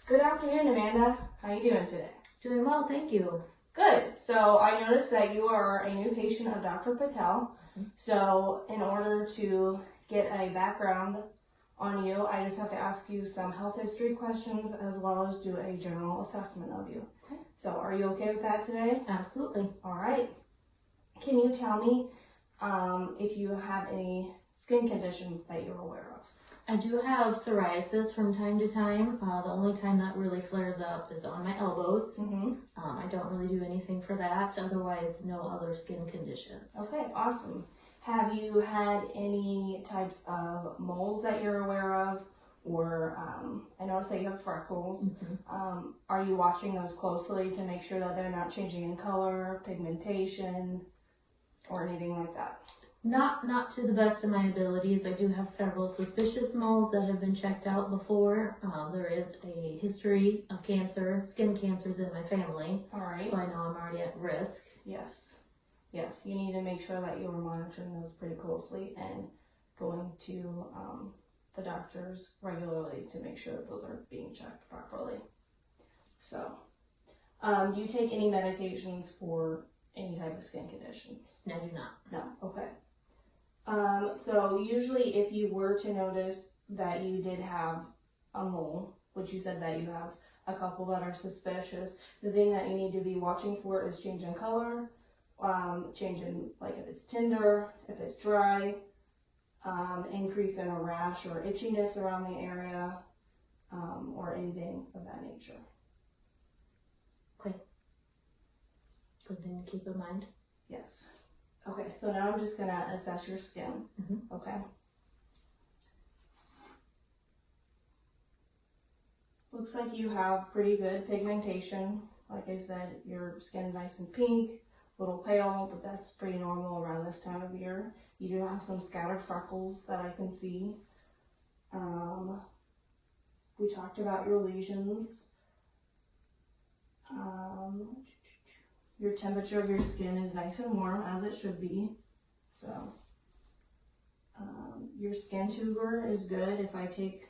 Good afternoon, Amanda. How are you doing today? Doing well, thank you. Good. So I noticed that you are a new patient of Dr. Patel. So in order to get a background on you, I just have to ask you some health history questions as well as do a general assessment of you. Okay. So are you okay with that today? Absolutely. All right. Can you tell me if you have any skin conditions that you're aware of? I do have psoriasis from time to time. The only time that really flares up is on my elbows. I don't really do anything for that. Otherwise, no other skin conditions. Okay, awesome. Have you had any types of moles that you're aware of? Or I noticed that you have freckles. Are you watching those closely to make sure that they're not changing in color, pigmentation, or anything like that? Not to the best of my abilities. I do have several suspicious moles that have been checked out before. There is a history of cancer, skin cancers in my family. All right. So I know I'm already at risk. Yes. Yes, you need to make sure that you are monitoring those pretty closely and going to the doctors regularly to make sure that those are being checked properly. So, do you take any medications for any type of skin conditions? No, I do not. No, okay. So usually if you were to notice that you did have a mole, which you said that you have a couple that are suspicious, the thing that you need to be watching for is change in color, change in, like if it's tender, if it's dry, increase in a rash or itchiness around the area, or anything of that nature. Okay. Good thing to keep in mind. Yes. Okay, so now I'm just gonna assess your skin. Okay. Looks like you have pretty good pigmentation. Like I said, your skin's nice and pink, a little pale, but that's pretty normal around this time of year. You do have some scattered freckles that I can see. We talked about your lesions. Your temperature of your skin is nice and warm, as it should be. So, your skin tuber is good. If I take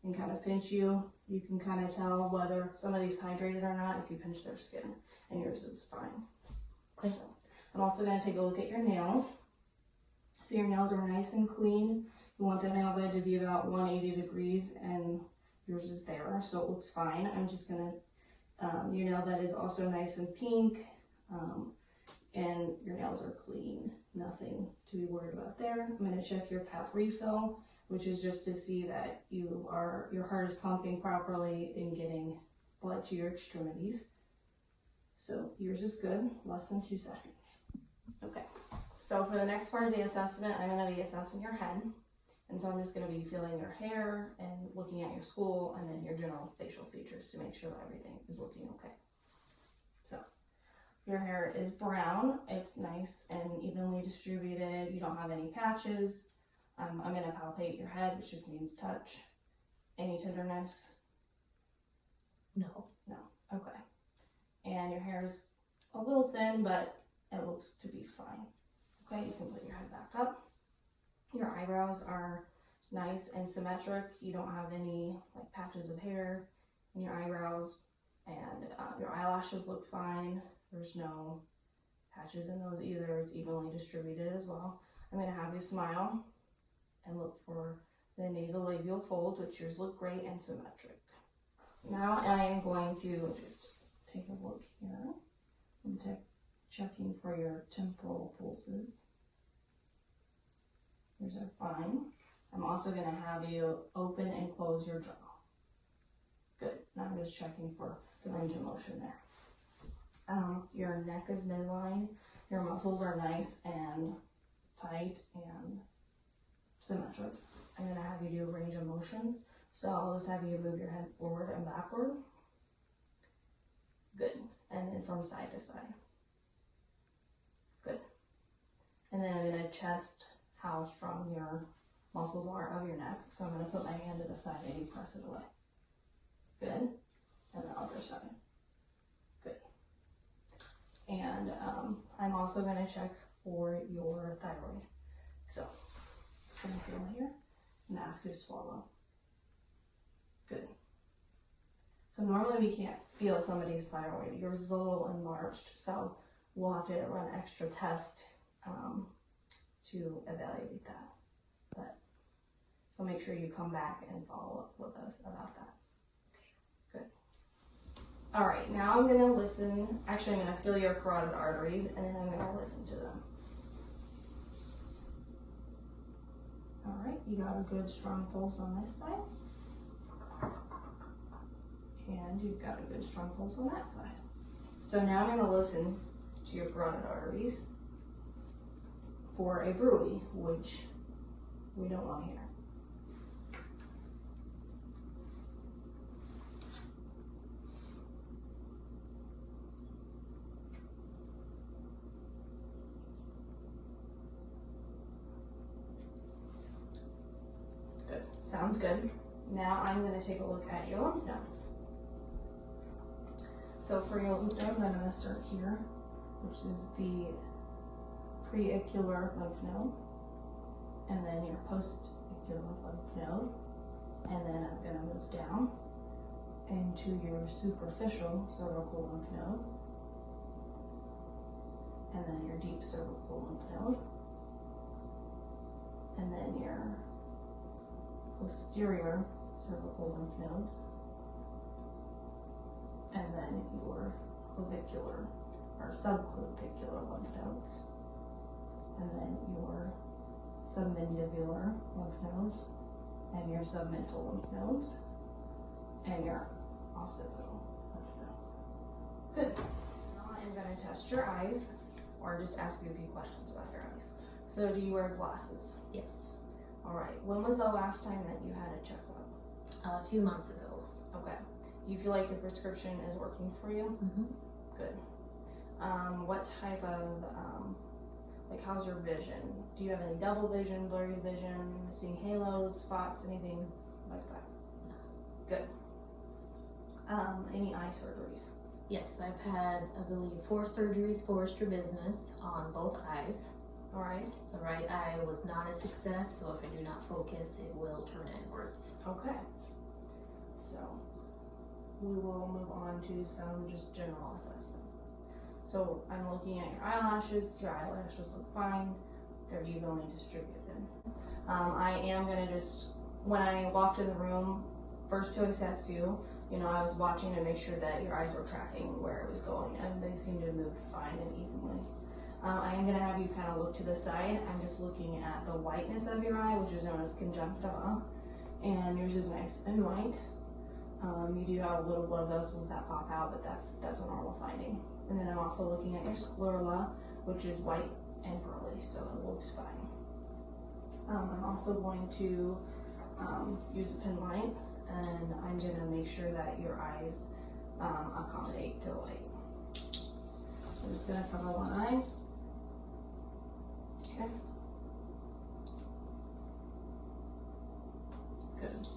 and kind of pinch you, you can kind of tell whether somebody's hydrated or not if you pinch their skin, and yours is fine. Okay. So, I'm also going to take a look at your nails. So your nails are nice and clean. You want the nail bed to be about 180 degrees, and yours is there, so it looks fine. I'm just going to, your nail bed is also nice and pink. And your nails are clean, nothing to be worried about there. I'm going to check your pap refill, which is just to see that your heart is pumping properly and getting blood to your extremities. So yours is good, less than 2 seconds. Okay, so for the next part of the assessment, I'm going to be assessing your head. And so I'm just going to be feeling your hair and looking at your skull and then your general facial features to make sure that everything is looking okay. So your hair is brown, it's nice and evenly distributed, you don't have any patches. I'm going to palpate your head, which just means touch. Any tenderness? No. No, okay. And your hair is a little thin, but it looks to be fine. Okay, you can put your head back up. Your eyebrows are nice and symmetric. You don't have any like patches of hair in your eyebrows, and your eyelashes look fine. There's no patches in those either. It's evenly distributed as well. I'm going to have you smile and look for the nasolabial folds, which yours look great and symmetric. Now I am going to just take a look here. I'm checking for your temporal pulses. Yours are fine. I'm also going to have you open and close your jaw. Good. Now I'm just checking for the range of motion there. Your neck is midline. Your muscles are nice and tight and symmetric. I'm going to have you do a range of motion. So I'll just have you move your head forward and backward. Good. And then from side to side. Good. And then I'm going to chest how strong your muscles are of your neck. So I'm going to put my hand to the side and you press it away. Good. And the other side. Good. And I'm also going to check for your thyroid. So, it's going to feel here and ask you to swallow. Good. So normally we can't feel somebody's thyroid. Yours is a little enlarged, so we'll have to run an extra test to evaluate that. But so make sure you come back and follow up with us about that. Okay, good. All right, now I'm going to listen. Actually, I'm going to feel your carotid arteries, and then I'm going to listen to them. All right, you got a good strong pulse on this side. And you've got a good strong pulse on that side. So now I'm going to listen to your carotid arteries for a bruit, which we don't want to hear. Good. Sounds good. Now I'm going to take a look at your lymph nodes. So for your lymph nodes, I'm going to start here, which is the preauricular lymph node, and then your postauricular lymph node, and then I'm going to move down into your superficial cervical lymph node, and then your deep cervical lymph node, and then your posterior cervical lymph nodes, and then your clavicular or subclavicular lymph nodes, and then your submandibular lymph nodes, and your submental lymph nodes, and your occipital lymph nodes. Good. Now I'm going to test your eyes, or just ask you a few questions about your eyes. So do you wear glasses? Yes. All right. When was the last time that you had a checkup? A few months ago. Okay. Do you feel like your prescription is working for you? Mm-hmm. Good. What type of, like, how's your vision? Do you have any double vision, blurry vision, seeing halos, spots, anything like that? No. Good. Any eye surgeries? Yes, I've had, I believe, 4 surgeries for strabismus on both eyes. All right. The right eye was not a success, so if I do not focus, it will turn inwards. Okay. So we will move on to some just general assessment. So I'm looking at your eyelashes. Your eyelashes look fine. They're evenly distributed. I am going to just, when I walked in the room, first to assess you, I was watching to make sure that your eyes were tracking where it was going, and they seem to move fine and evenly. I am going to have you kind of look to the side. I'm just looking at the whiteness of your eye, which is known as conjunctiva, and yours is nice and white. You do have little blood vessels that pop out, but that's a normal finding. And then I'm also looking at your sclera, which is white and pearly, so it looks fine. I'm also going to use a pen light, and I'm going to make sure that your eyes accommodate to light. I'm just going to cover one eye. Okay. Good.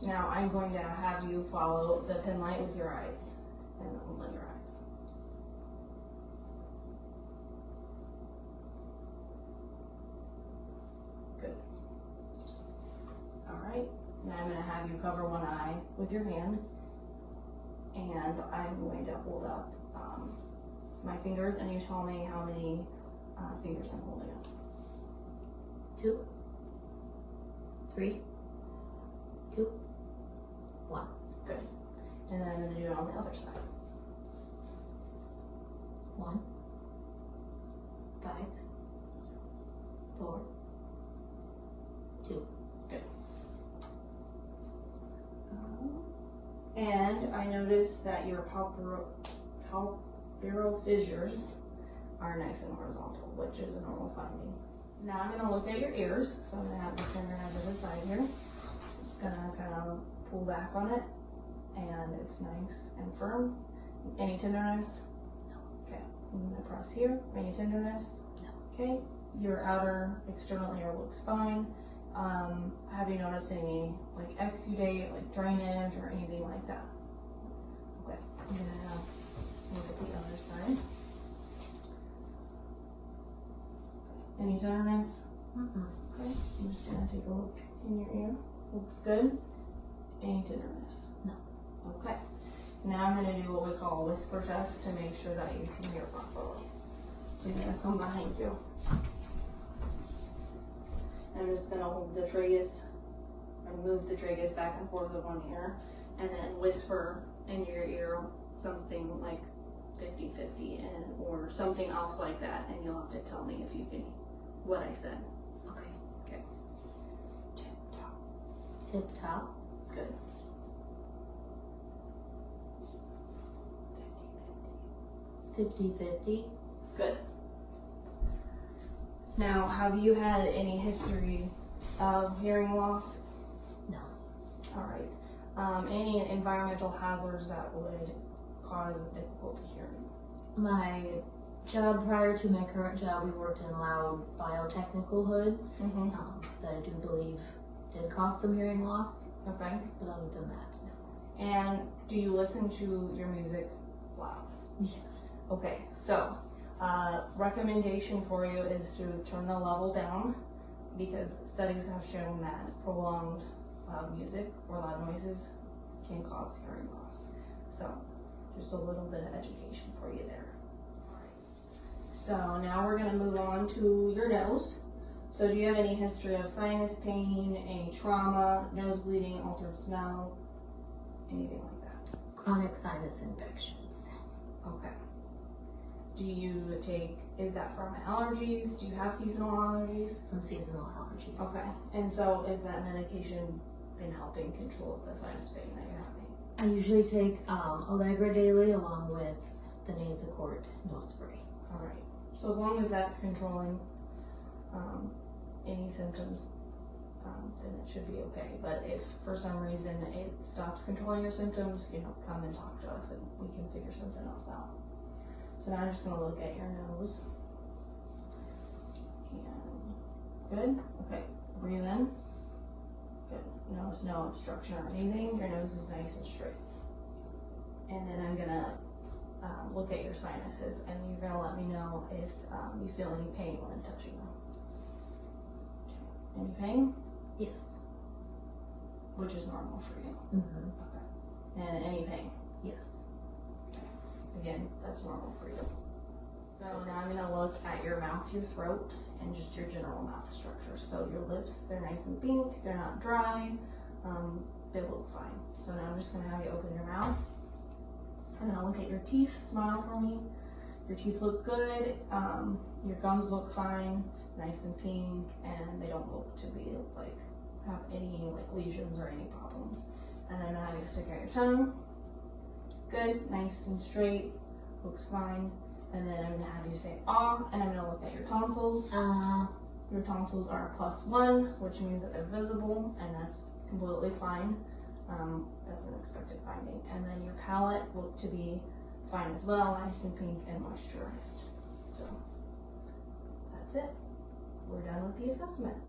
Now I'm going to have you follow the pen light with your eyes, and only your eyes. Good. All right. Now I'm going to have you cover one eye with your hand, and I'm going to hold up my fingers, and you tell me how many fingers I'm holding up. 2, 3, 2, 1. Good. And then I'm going to do it on the other side. 1, 5, 4, 2. Good. And I noticed that your palpebral fissures are nice and horizontal, which is a normal finding. Now I'm going to look at your ears, so I'm going to have you turn your head to the side here. Just going to kind of pull back on it, and it's nice and firm. Any tenderness? No. Okay. I'm going to press here. Any tenderness? No. Okay. Your outer external ear looks fine. Have you noticed any like exudate, like drainage, or anything like that? Okay. I'm going to look at the other side. Any tenderness? Okay. I'm just going to take a look in your ear. Looks good. Any tenderness? No. Okay. Now I'm going to do what we call a whisper test to make sure that you can hear properly. So I'm going to come behind you. I'm just going to hold the tragus and move the tragus back and forth with one ear, and then whisper in your ear something like 50-50 and or something else like that, and you'll have to tell me if you can what I said. Okay. Okay. Tip top. Tip top. Good. 50-50. Good. Now, have you had any history of hearing loss? No. All right. Any environmental hazards that would cause difficulty hearing? My job prior to my current job, we worked in loud biotechnical hoods that I do believe did cause some hearing loss. Okay. But other than that, no. And do you listen to your music loud? Yes. Okay, so recommendation for you is to turn the level down, because studies have shown that prolonged loud music or loud noises can cause hearing loss. So just a little bit of education for you there. So now we're going to move on to your nose. So do you have any history of sinus pain, any trauma, nose bleeding, altered smell, anything like that? Chronic sinus infections. Okay. Do you take, is that from allergies? Do you have seasonal allergies? From seasonal allergies. Okay. And so is that medication been helping control the sinus pain that you're having? I usually take Allegra daily along with the Nasacort nose spray. All right. So as long as that's controlling any symptoms, then it should be okay. But if for some reason it stops controlling your symptoms, come and talk to us and we can figure something else out. So now I'm just going to look at your nose. And good. Okay. Breathe in. Good. Notice no obstruction or anything. Your nose is nice and straight. And then I'm going to look at your sinuses, and you're going to let me know if you feel any pain when I'm touching them. Okay. Any pain? Yes. Which is normal for you. Mm-hmm. Okay. And any pain? Yes. Okay. Again, that's normal for you. So now I'm going to look at your mouth, your throat, and just your general mouth structure. So your lips, they're nice and pink, they're not dry, they look fine. So now I'm just going to have you open your mouth. And I'll look at your teeth, smile for me. Your teeth look good, your gums look fine, nice and pink, and they don't look to be like have any like lesions or any problems. And then I'm gonna have you stick out your tongue. Good, nice and straight, looks fine. And then I'm gonna have you say ah, and I'm gonna look at your tonsils. Your tonsils are +1, which means that they're visible, and that's completely fine. That's an expected finding. And then your palate looked to be fine as well, nice and pink and moisturized. So that's it. We're done with the assessment.